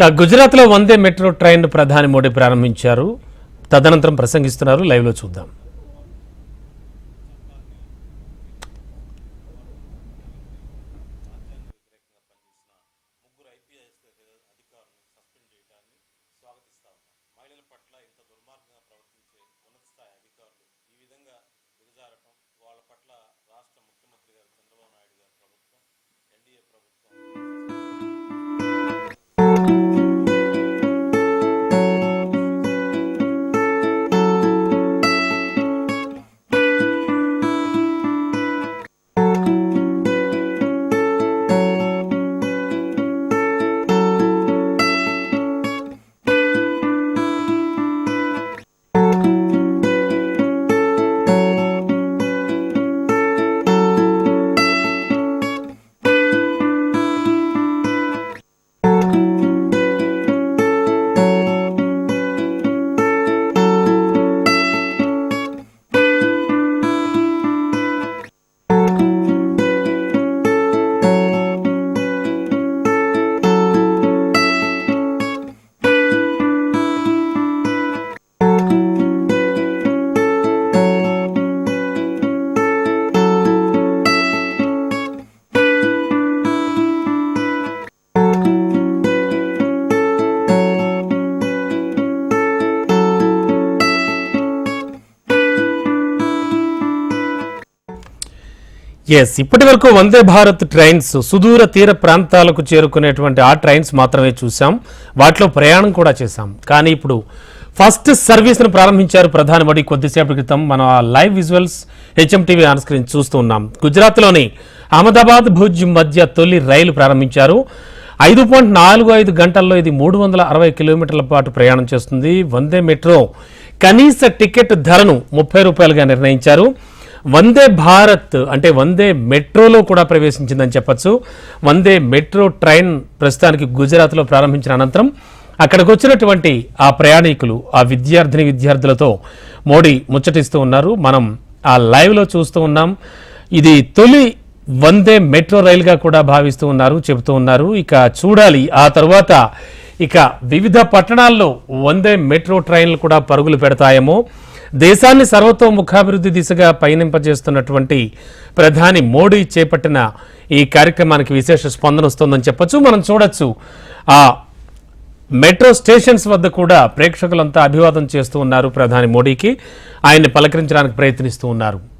గుజరాత్లో వందే metro train ప్రధాని మోడీ ప్రారంభించారు. తదనంతరం ప్రసంగిస్తున్నారు. లైవ్లో చూద్దాం. ఇప్పటి వరకు వందే భారత్ ట్రైన్స్ సుదూర తీర ప్రాంతాలకు చేరుకునేటువంటి ఆ ట్రైన్స్ మాత్రమే చూసాం. వాటిలో ప్రయాణం కూడా చేశాం. కానీ ఇప్పుడు ఫస్ట్ సర్వీస్ను ప్రారంభించారు ప్రధాని మోడీ. కొద్దిసేపటి క్రితం మనం ఆ live visuals HMTV on screen చూస్తూ ఉన్నాం. గుజరాత్లోని అహ్మదాబాద్ భుజ్ మధ్య తొలి రైలు ప్రారంభించారు. 5.45 గంటల్లో ఇది 360 కిలోమీటర్ల పాటు ప్రయాణం చేస్తుంది. వందే మెట్రో కనీస టికెట్ ధరను 30 రూపాయలుగా నిర్ణయించారు. వందే భారత్ అంటే వందే మెట్రోలో కూడా ప్రవేశించిందని చెప్పొచ్చు. వందే మెట్రో ట్రైన్ ప్రస్తుతానికి గుజరాత్లో ప్రారంభించిన అనంతరం అక్కడికి వచ్చినటువంటి ఆ ప్రయాణికులు, ఆ విద్యార్థులతో మోడీ ముచ్చటిస్తూ ఉన్నారు. మనం ఆ లైవ్లో చూస్తూ ఉన్నాం. ఇది తొలి వందే మెట్రో రైలుగా కూడా భావిస్తూ ఉన్నారు, చెబుతూ ఉన్నారు. ఇక చూడాలి ఆ తర్వాత ఇక వివిధ పట్టణాల్లో వందే మెట్రో ట్రైన్లు కూడా పరుగులు పెడతాయేమో. దేశాన్ని సర్వతోముఖాభివృద్ధి దిశగా పయనింపజేస్తున్నటువంటి ప్రధాని మోడీ చేపట్టిన ఈ కార్యక్రమానికి విశేష స్పందన వస్తుందని చెప్పొచ్చు. మనం చూడొచ్చు ఆ మెట్రో స్టేషన్స్ వద్ద కూడా ప్రేక్షకులంతా అభివాదం చేస్తూ ఉన్నారు. ప్రధాని మోడీకి ఆయన్ని పలకరించడానికి ప్రయత్నిస్తూ ఉన్నారు.